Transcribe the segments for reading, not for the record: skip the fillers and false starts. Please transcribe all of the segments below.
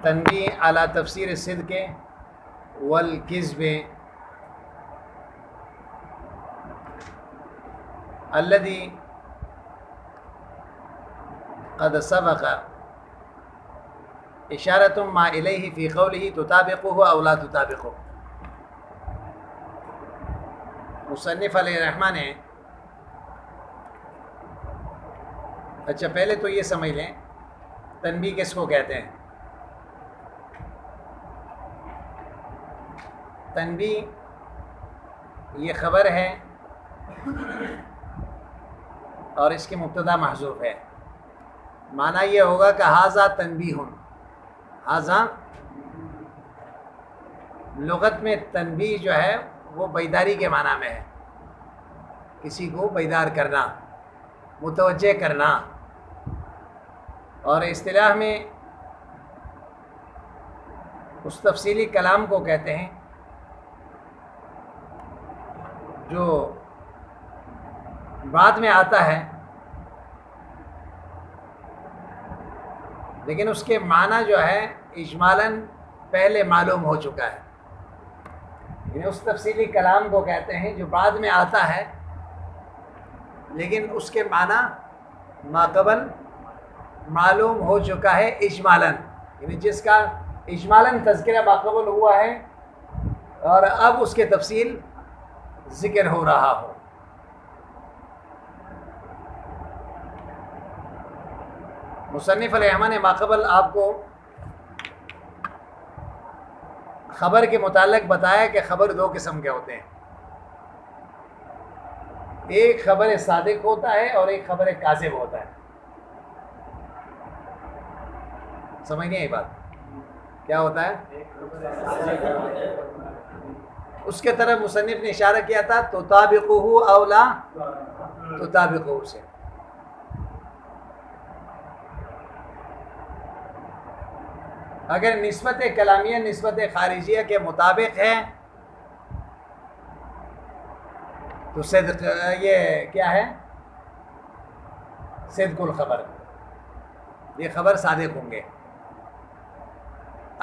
تنبیہ علی تفسیر الصدق والکذب الذی قد سبق اشارۃ ما الیہ فی قولہ تطابقہ او لا تطابقہ۔ مصنف علیہ الرحمٰن نے اچھا پہلے تو یہ سمجھ لیں تنبیہ کس کو کہتے ہیں۔ تنبیہ یہ خبر ہے اور اس کی مبتدا محذوف ہے۔ معنی یہ ہوگا کہ ھذا تنبیہ، ھذا لغت میں تنبیہ جو ہے وہ بیداری کے معنی میں ہے، کسی کو بیدار کرنا، متوجہ کرنا، اور اصطلاح میں اس تفصیلی کلام کو کہتے ہیں جو بعد میں آتا ہے لیکن اس کے معنی جو ہے اجمالاً پہلے معلوم ہو چکا ہے، یعنی اس تفصیلی کلام کو کہتے ہیں جو بعد میں آتا ہے لیکن اس کے معنی ماقبل معلوم ہو چکا ہے اجمالاً، یعنی جس کا اجمالاً تذکرہ ماقبل ہوا ہے اور اب اس کے تفصیل ذکر ہو رہا ہو۔ مصنف علیہ الرحمٰن نے ماقبل آپ کو خبر کے متعلق بتایا کہ خبر دو قسم کے ہوتے ہیں، ایک خبر صادق ہوتا ہے اور ایک خبر کاذب ہوتا ہے۔ سمجھ نہیں آئی بات؟ کیا ہوتا ہے؟ اس کے طرف مصنف نے اشارہ کیا تھا تطابقہ او لا تطابقہ سے۔ اگر نسبت کلامیہ نسبت خارجیہ کے مطابق ہے تو صدق، یہ کیا ہے؟ صدق الخبر، یہ خبر صادق ہوں گے۔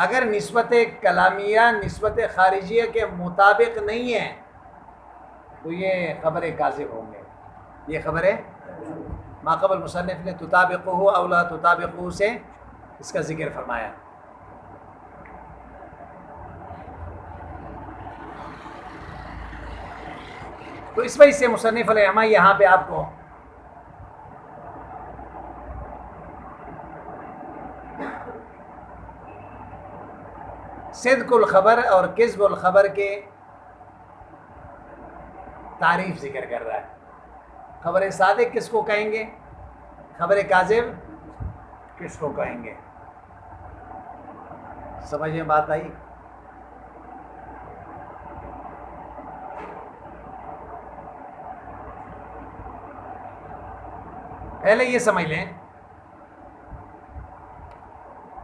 اگر نسبت کلامیہ نسبت خارجیہ کے مطابق نہیں ہے تو یہ خبر کاذب ہوں گے، یہ خبریں ماقبل مصنف نے تطابقہ او لا تطابقہ سے اس کا ذکر فرمایا۔ تو اس وجہ سے مصنف علیہ الرحمٰن یہاں پہ آپ کو صدق الخبر اور کذب الخبر کے تعریف ذکر کر رہا ہے۔ خبر صادق کس کو کہیں گے، خبر کاذب کس کو کہیں گے؟ سمجھ میں بات آئی؟ پہلے یہ سمجھ لیں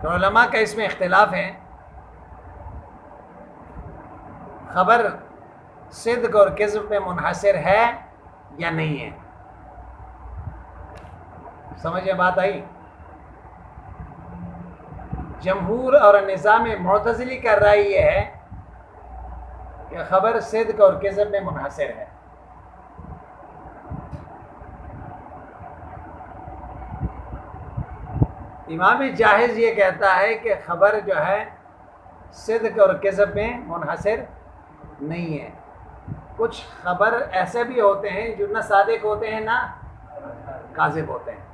کہ علماء کا اس میں اختلاف ہے، خبر صدق اور کذب میں منحصر ہے یا نہیں ہے۔ سمجھ میں بات آئی؟ جمہور اور نظام معتزلی کا رائے یہ ہے کہ خبر صدق اور کذب میں منحصر ہے۔ امام جاحظ یہ کہتا ہے کہ خبر جو ہے صدق اور کذب میں منحصر نہیں ہے۔ کچھ خبر ایسے بھی ہوتے ہیں جو نہ صادق ہوتے ہیں نہ کاذب ہوتے ہیں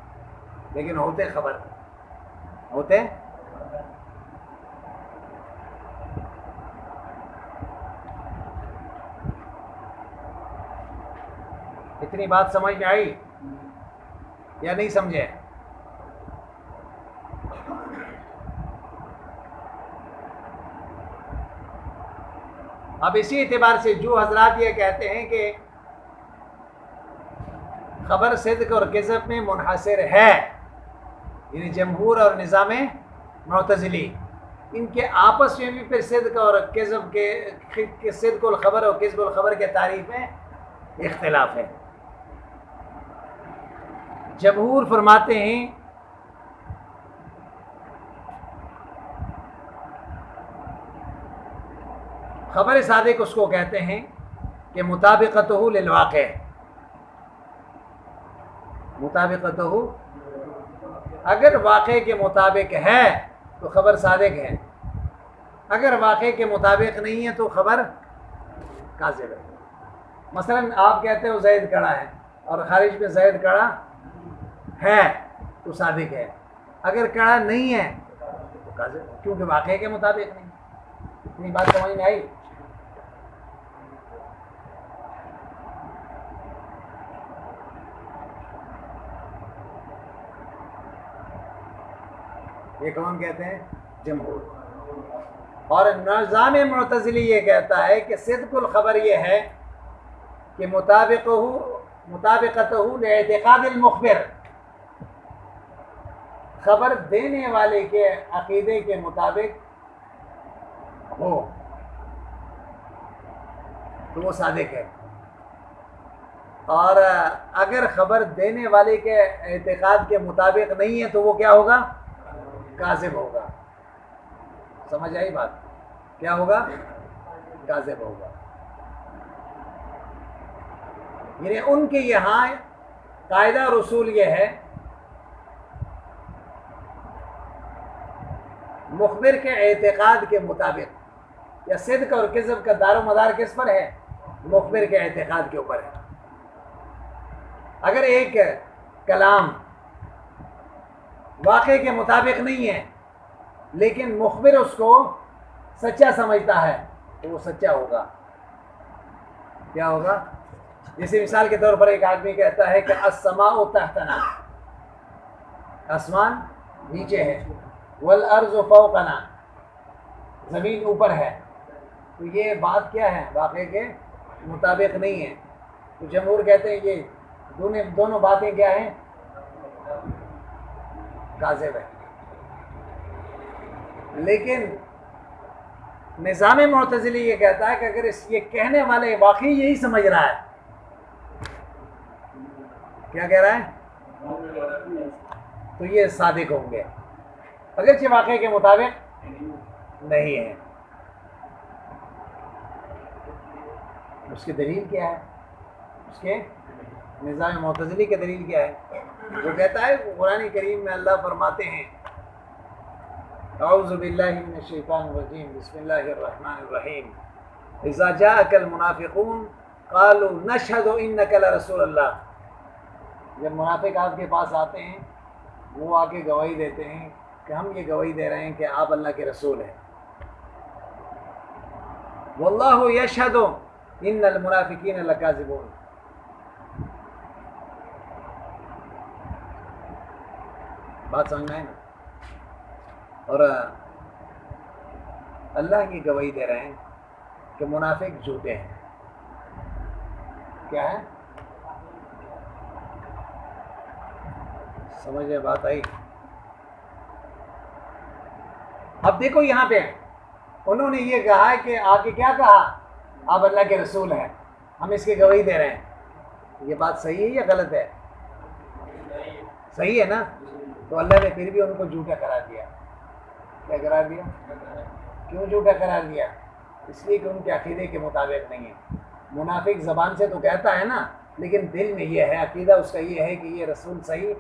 لیکن ہوتے خبر ہوتے۔ اتنی بات سمجھ میں آئی یا نہیں سمجھے؟ اب اسی اعتبار سے جو حضرات یہ کہتے ہیں کہ خبر صدق اور کذب میں منحصر ہے، یعنی جمہور اور نظام معتزلی، ان کے آپس میں بھی پھر صدق اور کذب کے صدق الخبر اور کذب الخبر کے تعریف میں اختلاف ہے۔ جمہور فرماتے ہیں خبر صادق اس کو کہتے ہیں کہ مطابقتہ للواقع، مطابقتہ اگر واقع کے مطابق ہے تو خبر صادق ہے، اگر واقع کے مطابق نہیں ہے تو خبر کاذب ہے۔ مثلا آپ کہتے ہو زید کڑا ہے اور خارج میں زید کڑا ہے تو صادق ہے، اگر کڑا نہیں ہے تو کاذب ہے، کیونکہ واقع کے مطابق نہیں۔ اتنی بات سمجھ میں آئی؟ یہ کون کہتے ہیں؟ جمہور۔ اور نظام معتزلی یہ کہتا ہے کہ صدق الخبر یہ ہے کہ مطابقتہ لاعتقاد المخبر، خبر دینے والے کے عقیدے کے مطابق ہو تو وہ صادق ہے، اور اگر خبر دینے والے کے اعتقاد کے مطابق نہیں ہے تو وہ کیا ہوگا؟ کاذب ہوگا۔ سمجھ آئی بات؟ کیا ہوگا؟ کاذب ہوگا۔ یعنی ان کے یہاں قاعدہ اور اصول یہ ہے، مخبر کے اعتقاد کے مطابق، یا صدق اور کذب کا دار و مدار کس پر ہے؟ مخبر کے اعتقاد کے اوپر ہے۔ اگر ایک کلام واقع کے مطابق نہیں ہے لیکن مخبر اس کو سچا سمجھتا ہے تو وہ سچا ہوگا۔ کیا ہوگا؟ جیسے مثال کے طور پر ایک آدمی کہتا ہے کہ السماء تحتنا، آسمان نیچے ہے، والارض فوقنا، زمین اوپر ہے، تو یہ بات کیا ہے؟ واقع کے مطابق نہیں ہے۔ تو جمہور کہتے ہیں یہ دونوں باتیں کیا ہیں؟ کاذب ہے۔ لیکن نظام معتزلی یہ کہتا ہے کہ اگر یہ کہنے والے واقعی یہی سمجھ رہا ہے، کیا کہہ رہا ہے؟ تو یہ صادق ہوں گے، اگرچہ واقعے کے مطابق نہیں ہے۔ اس کی دلیل کیا ہے؟ اس کے نظام معتزلی کی دلیل کیا ہے؟ وہ کہتا ہے قرآن کریم میں اللہ فرماتے ہیں اعوذ باللہ من الشیطان الرجیم بسم اللہ الرحمن الرحیم اذا جاءک المنافقون قالوا نشہد انک لرسول اللہ، جب منافق آپ کے پاس آتے ہیں وہ آ کے گواہی دیتے ہیں کہ ہم یہ گواہی دے رہے ہیں کہ آپ اللہ کے رسول ہیں۔ واللہ یشہد ان المنافقین لکاذبون، بات سمجھ میں آئے نا؟ اور اللہ کی گواہی دے رہے ہیں کہ منافق جھوٹے ہیں۔ کیا ہے؟ سمجھ میں بات آئی؟ اب دیکھو یہاں پہ انہوں نے یہ کہا ہے کہ آگے کیا کہا؟ آپ اللہ کے رسول ہیں، ہم اس کی گواہی دے رہے ہیں۔ یہ بات صحیح ہے یا غلط ہے؟ صحیح ہے نا؟ تو اللہ نے پھر بھی ان کو جھوٹا قرار دیا۔ کیا قرار دیا؟ کیوں جھوٹا قرار دیا؟ اس لیے کہ ان کے عقیدے کے مطابق نہیں ہے۔ منافق زبان سے تو کہتا ہے نا، لیکن دل میں یہ ہے، عقیدہ اس کا یہ ہے کہ یہ رسول صحیح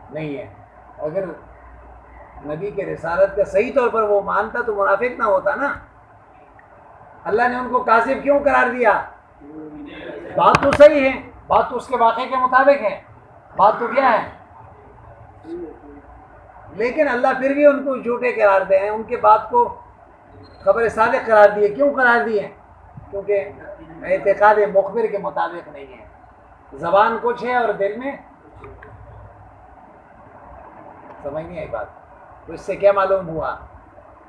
نہیں ہے۔ اگر نبی کے رسالت کا صحیح طور پر وہ مانتا تو منافق نہ ہوتا نا۔ اللہ نے ان کو کاذب کیوں قرار دیا؟ بات تو صحیح ہے، بات تو اس کے واقعے کے مطابق ہے، بات تو کیا ہے؟ لیکن اللہ پھر بھی ان کو جھوٹے قرار دے ہیں، ان کے بات کو خبر صادق قرار دیے۔ کیوں قرار دیے؟ کیونکہ اعتقاد مخبر کے مطابق نہیں ہے، زبان کچھ ہے اور دل میں سمجھ نہیں آئی بات۔ تو اس سے کیا معلوم ہوا؟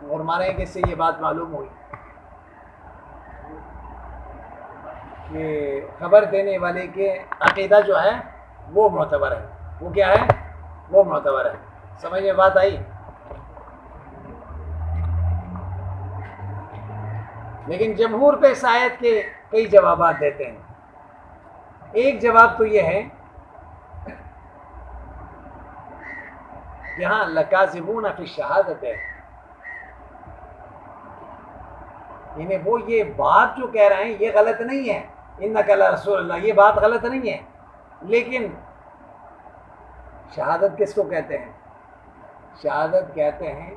اور مانے کہ اس سے یہ بات معلوم ہوئی کہ خبر دینے والے کے عقیدہ جو ہے وہ معتبر ہے۔ وہ کیا ہے؟ وہ معتبر ہے۔ سمجھ میں بات آئی؟ لیکن جمہور پہ اس آیت کے کئی جوابات دیتے ہیں۔ ایک جواب تو یہ ہے یہاں لکاذبون فی الشہادت ہے، یعنی وہ یہ بات جو کہہ رہے ہیں یہ غلط نہیں ہے، انک لرسول اللہ، یہ بات غلط نہیں ہے، لیکن شہادت کس کو کہتے ہیں؟ شہادت کہتے ہیں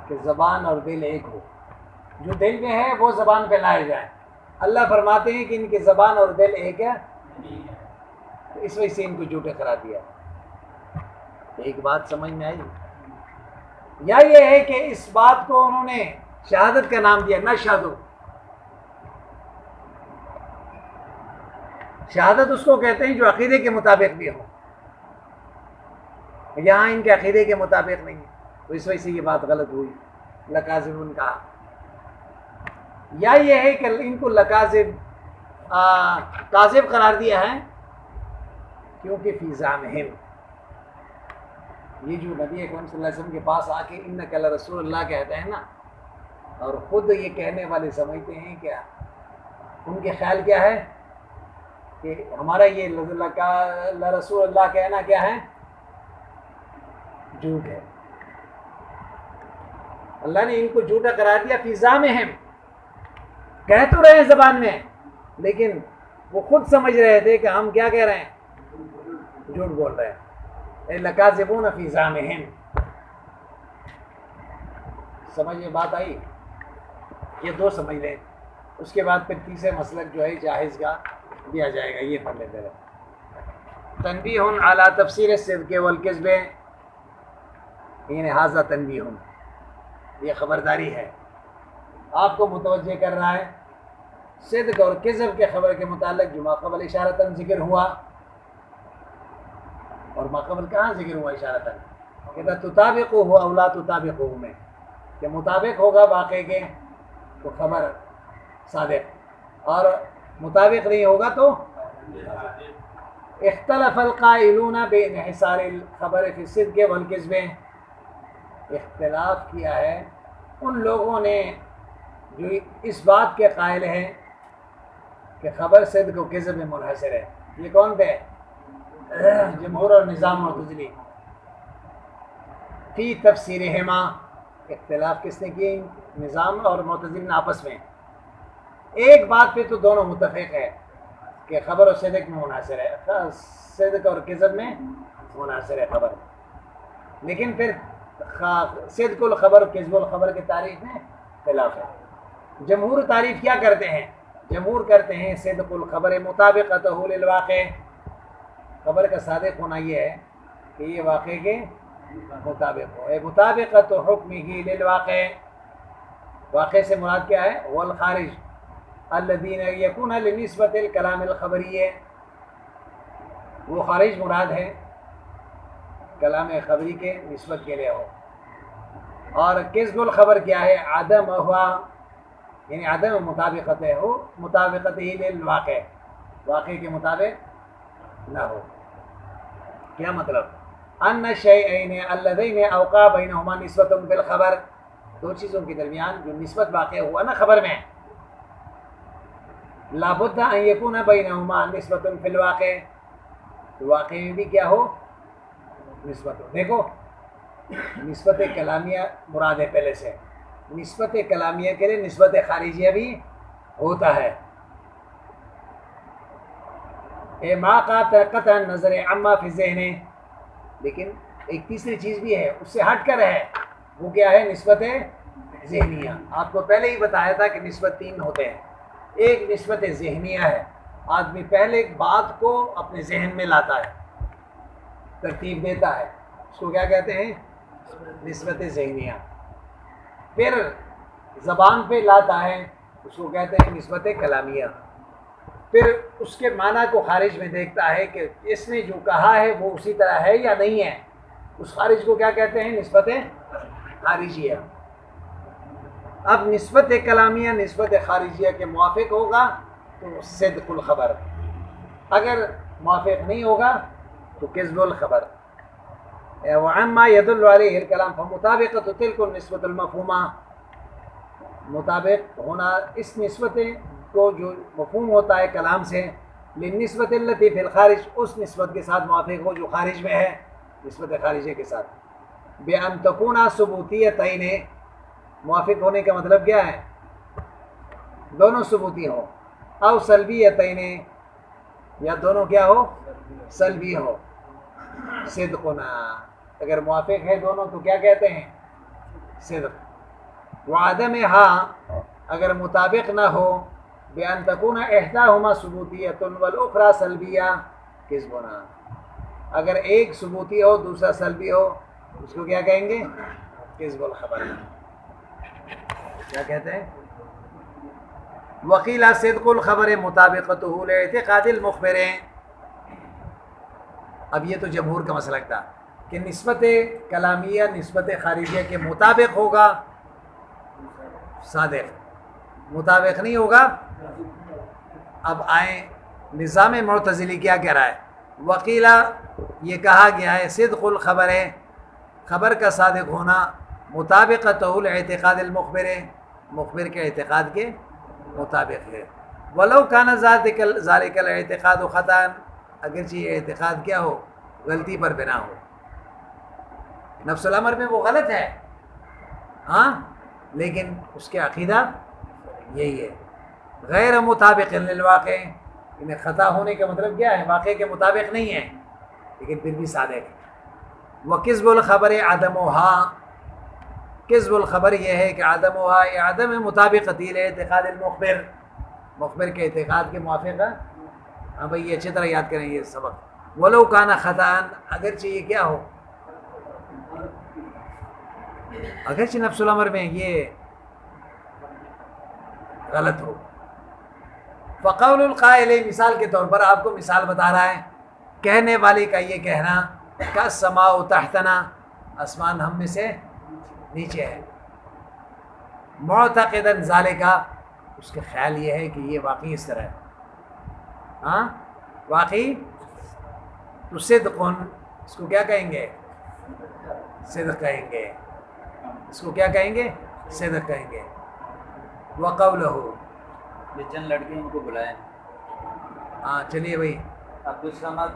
کہ زبان اور دل ایک ہو، جو دل میں ہے وہ زبان پہ لائے جائیں۔ اللہ فرماتے ہیں کہ ان کی زبان اور دل ایک ہے، تو اس وجہ سے ان کو جھوٹے قرار دیا۔ ایک بات سمجھ میں آئی؟ یا یہ ہے کہ اس بات کو انہوں نے شہادت کا نام دیا، نشہد۔ شہادت اس کو کہتے ہیں جو عقیدے کے مطابق بھی ہو، یہاں ان کے عقیدے کے مطابق نہیں ہے، تو اس وجہ سے یہ بات غلط ہوئی، لکاذبون کہا۔ یا یہ ہے کہ ان کو کاذب قرار دیا ہے کیونکہ فی زعمہم، یہ جو نبی اکرم صلی اللہ علیہ وسلم کے پاس آ کے انک لرسول اللہ کہتے ہیں نا، اور خود یہ کہنے والے سمجھتے ہیں کیا، ان کے خیال کیا ہے کہ ہمارا یہ لرسول اللہ کہنا کیا ہے، جھوٹ ہے۔ اللہ نے ان کو جھوٹا قرار دیا، فی زعمہم، کہہ تو رہے ہیں زبان میں، لیکن وہ خود سمجھ رہے تھے کہ ہم کیا کہہ رہے ہیں، جھوٹ بول رہے ہیں، لکاذبون فی زعمہم۔ سمجھ میں بات آئی؟ یہ دو سمجھ لیں، اس کے بعد پھر تیسرے مسلک جو ہے جاہز کا دیا جائے گا، یہ پڑھ لیتے رہے۔ تنبیہ علی تفسیر الصدق والکذب، یعنی ھذا تنبیہ، یہ خبرداری ہے، آپ کو متوجہ کر رہا ہے صدق اور کذب کے خبر کے متعلق جو ماقبل اشارتاً ذکر ہوا، اور ماقبل کہاں ذکر ہوا اشارتاً، کہ تطابقہ او لا تطابقہ میں، کہ مطابق ہوگا واقع کے تو خبر صادق، اور مطابق نہیں ہوگا تو اختلف القائلون بانحصار الخبر فی الصدق والکذب، اختلاف کیا ہے ان لوگوں نے جو اس بات کے قائل ہیں کہ خبر صدق و کذب میں منحصر ہے۔ یہ کون تھے؟ جمہور اور نظام معتزلی۔ فی تفسیرہما، اختلاف کس نے کیے؟ نظام اور معتزلی آپس میں۔ ایک بات پہ تو دونوں متفق ہے کہ خبر و صدق میں منحصر ہے، صدق اور کذب میں منحصر ہے خبر، لیکن پھر صدق الخبر و کذب الخبر کی تعریف میں خلاف ہے۔ جمہور تعریف کیا کرتے ہیں؟ جمہور کرتے ہیں صدق الخبر مطابقتہ للواقع، خبر کا صادق ہونا یہ ہے کہ یہ واقع کے مطابق ہو، مطابقت حکمہ للواقع، واقع سے مراد کیا ہے؟ والخارج الذین یکون لنسبت الکلام الخبری، وہ خارج مراد ہے کلام خبری کے نسبت کے لیے ہو۔ اور کذب الخبر کیا ہے؟ عدم ہوا، یعنی عدم مطابقت ہو، مطابقت ہی للواقع، واقع کے مطابق نہ ہو۔ کیا مطلب؟ ان الشیئین اللذین اوقع بینہما نسبت بالخبر، دو چیزوں کے درمیان جو نسبت واقع ہوا نا خبر میں، لابد ان یکون بینہما نسبت فی الواقع، تو واقع میں بھی کیا ہو؟ نسبت ہو۔ دیکھو نسبت کلامیہ مراد ہے پہلے سے، نسبت کلامیہ کے لیے نسبت خارجیہ بھی ہوتا ہے، ما قطع نظر عما فی ذہن، لیکن ایک تیسری چیز بھی ہے اس سے ہٹ کر ہے، وہ کیا ہے؟ نسبت ذہنیہ۔ آپ کو پہلے ہی بتایا تھا کہ نسبت تین ہوتے ہیں، ایک نسبت ذہنیہ ہے، آدمی پہلے ایک بات کو اپنے ذہن میں لاتا ہے، ترتیب دیتا ہے، اس کو کیا کہتے ہیں؟ نسبت ذہنیہ۔ پھر زبان پہ لاتا ہے، اس کو کہتے ہیں نسبت کلامیہ۔ پھر اس کے معنی کو خارج میں دیکھتا ہے کہ اس نے جو کہا ہے وہ اسی طرح ہے یا نہیں ہے، اس خارج کو کیا کہتے ہیں؟ نسبت خارجیہ۔ اب نسبت کلامیہ نسبت خارجیہ کے موافق ہوگا تو صدق الخبر، اگر موافق نہیں ہوگا تو کذب الخبر۔ وعما يدل عليه الكلام فمطابقت تلك النسبت المفہومہ، مطابق ہونا اس نسبت کو جو مفہوم ہوتا ہے کلام سے، للنسبت التي في الخارج، اس نسبت کے ساتھ موافق ہو جو خارج میں ہے، نسبت خارجیہ کے ساتھ، بأن تكون ثبوتیتین، موافق ہونے کا مطلب کیا ہے؟ دونوں ثبوتی ہو، او سلبیتین، یا دونوں کیا ہو؟ سلبی ہو. صدقنا، اگر موافق ہے دونوں تو کیا کہتے ہیں؟ صدق. وعدم ہاں، اگر مطابق نہ ہو، بأن تكون احداهما ثبوتیۃ والاخرى سلبیہ، کذبنا، اگر ایک ثبوتی ہو دوسرا سلبی ہو، اس کو کیا کہیں گے؟ کذب الخبر. کیا کہتے ہیں؟ وقیل صدق الخبر مطابقته لاعتقاد المخبر. اب یہ تو جمہور کا مسلک تھا کہ نسبت کلامیہ نسبت خارجیہ کے مطابق ہوگا صادق، مطابق نہیں ہوگا. اب آئیں نظام معتزلی کیا کہہ رہا ہے؟ وقیلہ، یہ کہا گیا ہے صدق الخبر ہے، خبر کا صادق ہونا، مطابقتہ الاعتقاد المخبر، مخبر کے اعتقاد کے مطابق ہے. ولو کان ذالک الاعتقاد خطأ، اگرچہ یہ اعتقاد کیا ہو؟ غلطی پر بنا ہو. نفس الامر میں وہ غلط ہے ہاں، لیکن اس کے عقیدہ یہی ہے. غیر مطابق للواقع، انہیں خطا ہونے کا مطلب کیا ہے؟ واقع کے مطابق نہیں ہے لیکن پھر بھی صادق ہے. وکذب الخبر عدمها، کذب الخبر یہ ہے کہ عدمها، یہ عدم مطابقتی اعتقاد المخبر، مخبر کے اعتقاد کے موافق ہے. ہاں بھائی یہ اچھی طرح یاد کریں یہ سبق. ولو کان خطأ، اگرچہ یہ کیا ہو؟ اگرچہ نفس الامر میں یہ غلط ہو. فقول القائل، مثال کے طور پر آپ کو مثال بتا رہا ہے، کہنے والے کا یہ کہنا کالسماء تحتنا، آسمان ہم میں سے نیچے ہے. معتقدا ذالک، اس کا خیال یہ ہے کہ یہ واقعی اس طرح ہے. ہاں واقعی. تو صدقن، اس کو کیا کہیں گے؟ صدق کہیں گے. اس کو کیا کہیں گے؟ صدق کہیں گے. وقولہ، یہ چند لڑکے ان کو بلائیں. ہاں چلیے بھائی. عبدالصمد،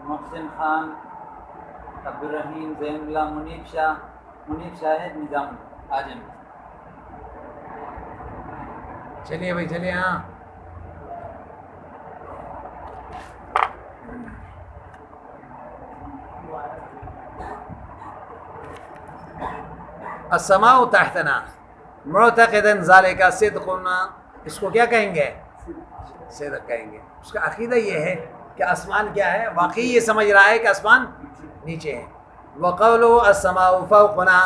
محسن خان، عبدالرحیم، زین اللہ، منیب شاہ، منیب شاہد، نظام اعظم. چلیے بھائی چلیے. ہاں السماء تحتنا معتقدا ذالک صدقنا، اس کو کیا کہیں گے؟ صدق کہیں گے. اس کا عقیدہ یہ ہے کہ آسمان کیا ہے؟ واقعی یہ سمجھ رہا ہے کہ آسمان نیچے ہے. وقولہ السماء فوقنا،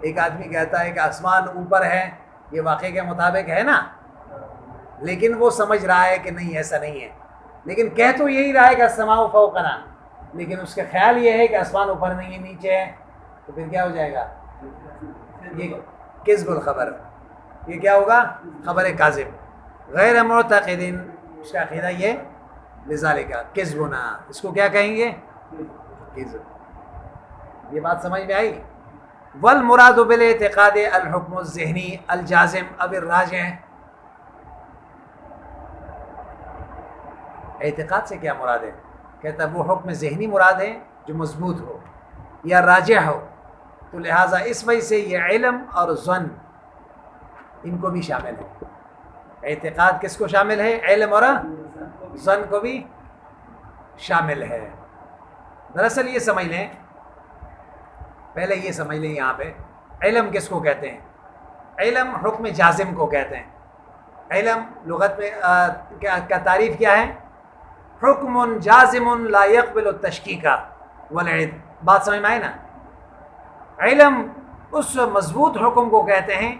ایک آدمی کہتا ہے کہ آسمان اوپر ہے، یہ واقعے کے مطابق ہے نا، لیکن وہ سمجھ رہا ہے کہ نہیں ایسا نہیں ہے، لیکن کہہ تو یہی رہا ہے کہ السماء فوقنا، لیکن اس کا خیال یہ ہے کہ آسمان اوپر نہیں ہے نیچے ہے. تو پھر کیا ہو جائے گا؟ یہ کذب الخبر، یہ کیا ہوگا؟ خبر کاذب. غیر معتقد، اس کا عقیدہ یہ لذالک کذبنا، اس کو کیا کہیں گے؟ کذب. یہ بات سمجھ میں آئی؟ والمراد بالاعتقاد الحکم الذہنی الجازم اب الراجع. اعتقاد سے کیا مراد ہے؟ کہتا ہے وہ حکم ذہنی مراد ہے جو مضبوط ہو یا راجع ہو. تو لہٰذا اس وجہ سے یہ علم اور ظن ان کو بھی شامل ہے. اعتقاد کس کو شامل ہے؟ علم اور ظن کو بھی شامل ہے. دراصل یہ سمجھ لیں، پہلے یہ سمجھ لیں یہاں پہ علم کس کو کہتے ہیں؟ علم حکم جازم کو کہتے ہیں. علم لغت میں کا تعریف کیا ہے؟ حکم جازم لا يقبل التشکیک والعد. بات سمجھ میں آئے نا؟ علم اس مضبوط حکم کو کہتے ہیں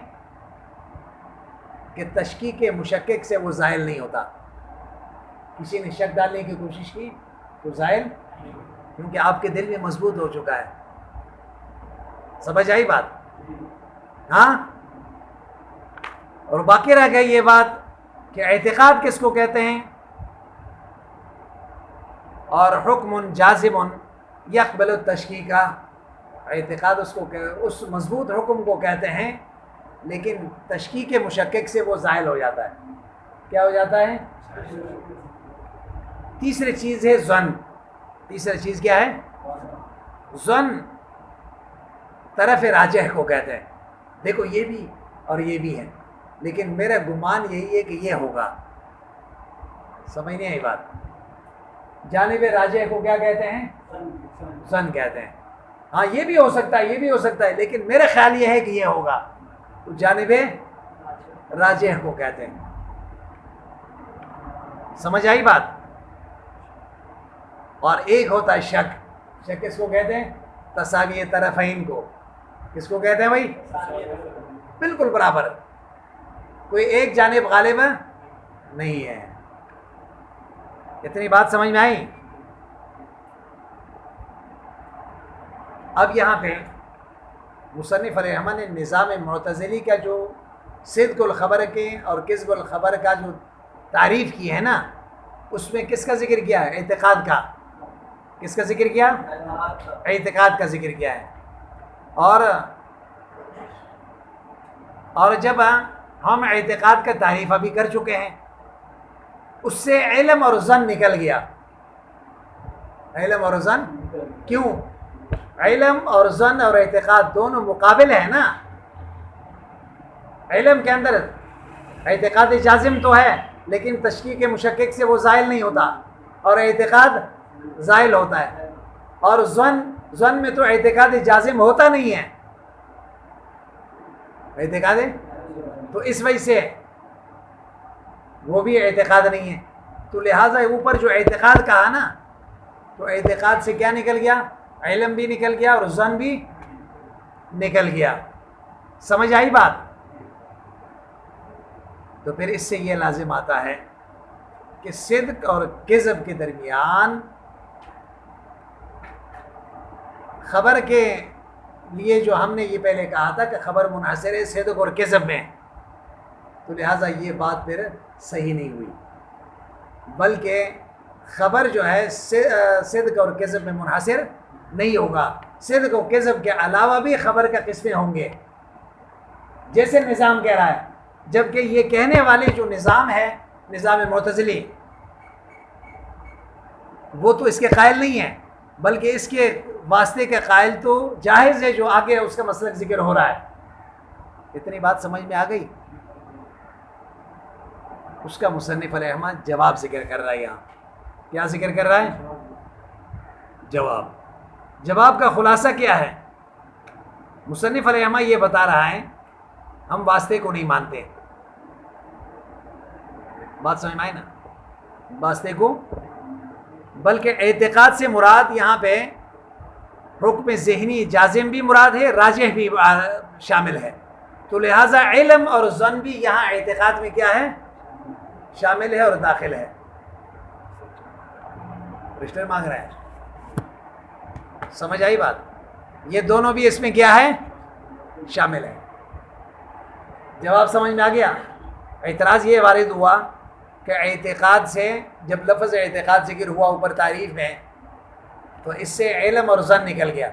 کہ تشکیک مشکک سے وہ زائل نہیں ہوتا. کسی نے شک ڈالنے کی کوشش کی تو زائل، کیونکہ آپ کے دل میں مضبوط ہو چکا ہے. سمجھ آئی بات؟ ہاں. اور باقی رہ گئی یہ بات کہ اعتقاد کس کو کہتے ہیں، اور حکم جازم یقبل التشکیک. اعتقاد اس کو اس مضبوط حکم کو کہتے ہیں لیکن تشکیک مشکک سے وہ زائل ہو جاتا ہے. کیا ہو جاتا ہے؟ تیسری چیز ہے ظن. تیسری چیز کیا ہے؟ ظن. طرف راجح کو کہتے ہیں. دیکھو یہ بھی اور یہ بھی ہے، لیکن میرا گمان یہی ہے کہ یہ ہوگا. سمجھ نہیں آئی بات؟ جانب راجح کو کیا کہتے ہیں؟ ظن کہتے ہیں. ہاں یہ بھی ہو سکتا ہے، یہ بھی ہو سکتا ہے، لیکن میرا خیال یہ ہے کہ یہ ہوگا، تو جانب راجح کو کہتے ہیں. سمجھ آئی بات؟ اور ایک ہوتا ہے شک. شک کس کو کہتے ہیں؟ تساوی طرفین کو. کس کو کہتے ہیں بھائی؟ بالکل برابر، کوئی ایک جانب غالب نہیں ہے. اتنی بات سمجھ میں آئی؟ اب یہاں پہ مصنف علیہ رحمہ نے نظام معتزلی کا جو صدق الخبر کے اور کذب الخبر کا جو تعریف کی ہے نا، اس میں کس کا ذکر کیا ہے؟ اعتقاد کا. کس کا ذکر کیا؟ اعتقاد کا ذکر کیا ہے. اور جب ہم اعتقاد کا تعریف ابھی کر چکے ہیں، اس سے علم اور ظن نکل گیا. علم اور ظن کیوں؟ علم اور ظن اور اعتقاد دونوں مقابل ہیں نا. علم کے اندر اعتقاد جازم تو ہے، لیکن تشکیک مشکک سے وہ زائل نہیں ہوتا، اور اعتقاد زائل ہوتا ہے. اور ظن میں تو اعتقاد جازم ہوتا نہیں ہے. اعتقاد تو اس وجہ سے وہ بھی اعتقاد نہیں ہے. تو لہٰذا اوپر جو اعتقاد کہا نا، تو اعتقاد سے کیا نکل گیا؟ علم بھی نکل گیا اور ظن بھی نکل گیا. سمجھ آئی بات؟ تو پھر اس سے یہ لازم آتا ہے کہ صدق اور کذب کے درمیان خبر کے لیے جو ہم نے یہ پہلے کہا تھا کہ خبر منحصر ہے صدق اور کذب میں، تو لہٰذا یہ بات پھر صحیح نہیں ہوئی، بلکہ خبر جو ہے صدق اور کذب میں منحصر نہیں ہوگا. صدق و کذب کے علاوہ بھی خبر کا قسمیں ہوں گے، جیسے نظام کہہ رہا ہے. جبکہ یہ کہنے والے جو نظام ہے، نظام معتزلی، وہ تو اس کے قائل نہیں ہے، بلکہ اس کے واسطے کے قائل تو جاہز ہے، جو آگے اس کا مسلک ذکر ہو رہا ہے. اتنی بات سمجھ میں آ گئی؟ اس کا مصنف علیہ رحمہ جواب ذکر کر رہا ہے. یہاں کیا ذکر کر رہا ہے؟ جواب کا خلاصہ کیا ہے؟ مصنف علیہ رحمہ یہ بتا رہا ہے ہم واسطے کو نہیں مانتے. بات سمجھ میں آئی نا؟ واسطے کو، بلکہ اعتقاد سے مراد یہاں پہ حکم ذہنی جازم بھی مراد ہے، راجح بھی شامل ہے. تو لہٰذا علم اور ظن بھی یہاں اعتقاد میں کیا ہے؟ شامل ہے اور داخل ہے. رجسٹر مانگ رہا ہے. سمجھ آئی بات؟ یہ دونوں بھی اس میں کیا ہے؟ شامل ہے. جواب سمجھ میں آ گیا؟ اعتراض یہ وارد ہوا کہ اعتقاد سے جب لفظ اعتقاد ذکر ہوا اوپر تعریف میں، تو اس سے علم اور ظن نکل گیا،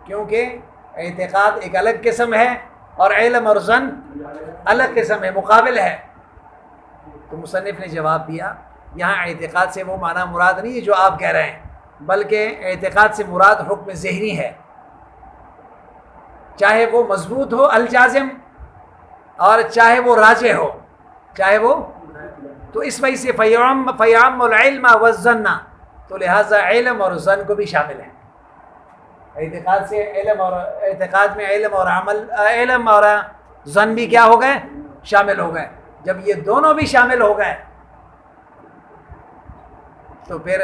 کیونکہ اعتقاد ایک الگ قسم ہے اور علم اور ظن الگ قسم ہے، مقابل ہے. تو مصنف نے جواب دیا یہاں اعتقاد سے وہ معنی مراد نہیں ہے جو آپ کہہ رہے ہیں، بلکہ اعتقاد سے مراد حکم ذہنی ہے، چاہے وہ مضبوط ہو الجازم اور چاہے وہ راجح ہو، چاہے وہ. تو اس وجہ سے فیعم العلم والظن، تو لہٰذا علم اور ظن کو بھی شامل ہے. اعتقاد سے علم اور اعتقاد میں علم اور ظن بھی کیا ہو گئے؟ شامل ہو گئے. جب یہ دونوں بھی شامل ہو گئے تو پھر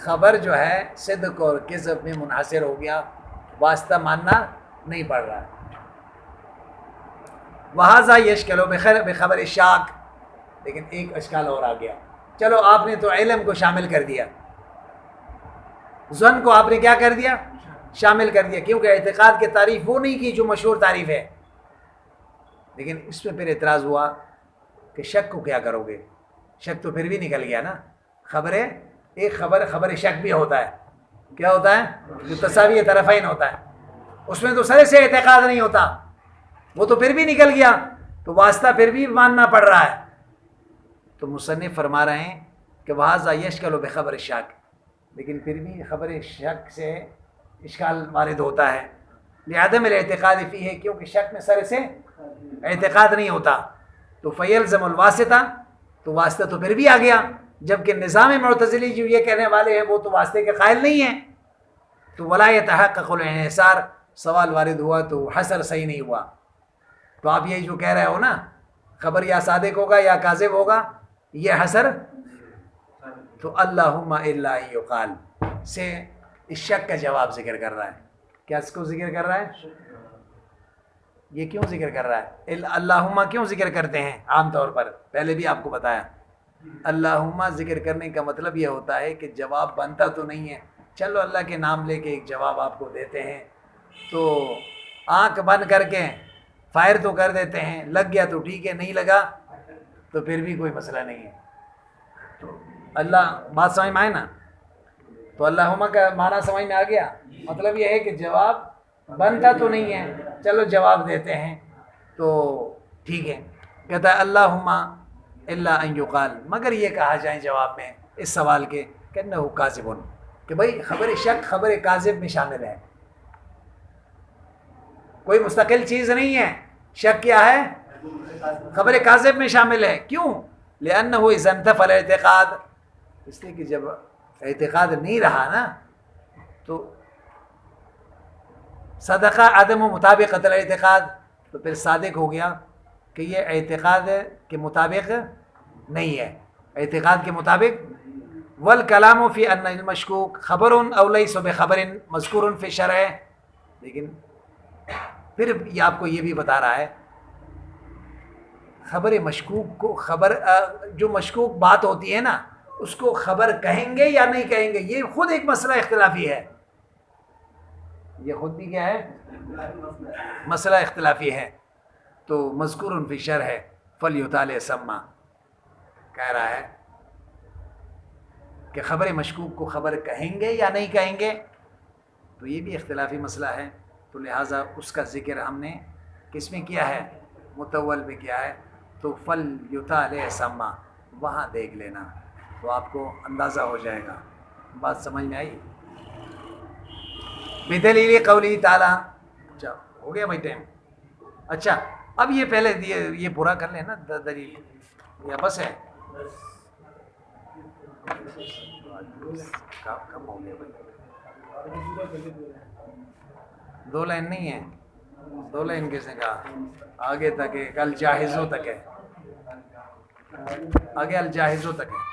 خبر جو ہے صدق اور کذب میں منحصر ہو گیا، واسطہ ماننا نہیں پڑ رہا ہے. وہذا یشکل بخبر الشاک. لیکن ایک اشکال اور آ گیا. چلو آپ نے تو علم کو شامل کر دیا، ظن کو آپ نے کیا کر دیا؟ شامل کر دیا، کیونکہ اعتقاد کی تعریف وہ نہیں کی جو مشہور تعریف ہے. لیکن اس میں پھر اعتراض ہوا کہ شک کو کیا کرو گے؟ شک تو پھر بھی نکل گیا نا. خبریں ایک خبر شک بھی ہوتا ہے. کیا ہوتا ہے؟ جو تساوی طرفین ہوتا ہے، اس میں تو سرے سے اعتقاد نہیں ہوتا، وہ تو پھر بھی نکل گیا، تو واسطہ پھر بھی ماننا پڑ رہا ہے. تو مصنف فرما رہے ہیں کہ وہذا یشکل بخبر الشک، لیکن پھر بھی خبر شک سے اشکال وارد ہوتا ہے. لعدم الاعتقاد فی ہے، کیونکہ شک میں سر سے اعتقاد نہیں ہوتا. تو فیلزم الواسطہ، تو واسطہ تو پھر بھی آ گیا، جبکہ نظام معتزلی جو یہ کہنے والے ہیں وہ تو واسطے کے قائل نہیں ہیں. تو ولا يتحقق الانحصار، سوال وارد ہوا تو حصر صحیح نہیں ہوا. تو آپ یہی جو کہہ رہے ہو نا خبر یا صادق ہوگا یا کاذب ہوگا، یہ حصر تو اللہم الا یقال سے اس شک کا جواب ذکر کر رہا ہے. کیا اس کو ذکر کر رہا ہے؟ یہ کیوں ذکر کر رہا ہے؟ اللہم کیوں ذکر کرتے ہیں عام طور پر؟ پہلے بھی آپ کو بتایا، اللہم ذکر کرنے کا مطلب یہ ہوتا ہے کہ جواب بنتا تو نہیں ہے، چلو اللہ کے نام لے کے ایک جواب آپ کو دیتے ہیں، تو آنکھ بند کر کے فائر تو کر دیتے ہیں، لگ گیا تو ٹھیک ہے، نہیں لگا تو پھر بھی کوئی مسئلہ نہیں ہے. تو اللہ بات سمجھ میں آئے نا؟ تو اللہم کا معنی سمجھ میں آ گیا. مطلب یہ ہے کہ جواب بنتا تو نہیں ہے، چلو جواب دیتے ہیں تو ٹھیک ہے. کہتا ہے اللہم الا ان یقال، مگر یہ کہا جائے جواب میں اس سوال کے کہ انہ کاذب، کہ بھائی خبر شک خبر کاذب میں شامل ہے، کوئی مستقل چیز نہیں ہے. شک کیا ہے؟ خبر کاذب میں شامل ہے. کیوں؟ لأنہ اذا انتفى الاعتقاد، اس لیے کہ جب اعتقاد نہیں رہا نا تو صدقہ عدم و مطابقت الاعتقاد، تو پھر صادق ہو گیا کہ یہ اعتقاد کے مطابق نہیں ہے، اعتقاد کے مطابق. والکلام فی ان المشکوک خبر او لیس بخبر مذکور فی الشرع، لیکن پھر یہ آپ کو یہ بھی بتا رہا ہے خبر مشکوک کو، خبر جو مشکوک بات ہوتی ہے نا اس کو خبر کہیں گے یا نہیں کہیں گے، یہ خود ایک مسئلہ اختلافی ہے. یہ خود بھی کیا ہے؟ مسئلہ اختلافی ہے. تو مذکور فی الشرع ہے فلیطالع سما، کہہ رہا ہے کہ خبر مشکوک کو خبر کہیں گے یا نہیں کہیں گے، تو یہ بھی اختلافی مسئلہ ہے. تو لہٰذا اس کا ذکر ہم نے کس میں کیا ہے؟ متول میں کیا ہے. تو فلیطالع سما، وہاں دیکھ لینا تو آپ کو اندازہ ہو جائے گا. بات سمجھ میں آئی؟ بدلیل قولی تعالیٰ. اچھا ہو گیا بھائی ٹائم؟ اچھا اب یہ پہلے یہ پورا کر لیں نا دلیل، یا بس ہے؟ کم ہو گیا بھائی، 2 لائن نہیں ہے، 2 لائن کس نے کہا؟ آگے تک ہے، الجاہزوں تک ہے، آگے الجاہزوں تک ہے.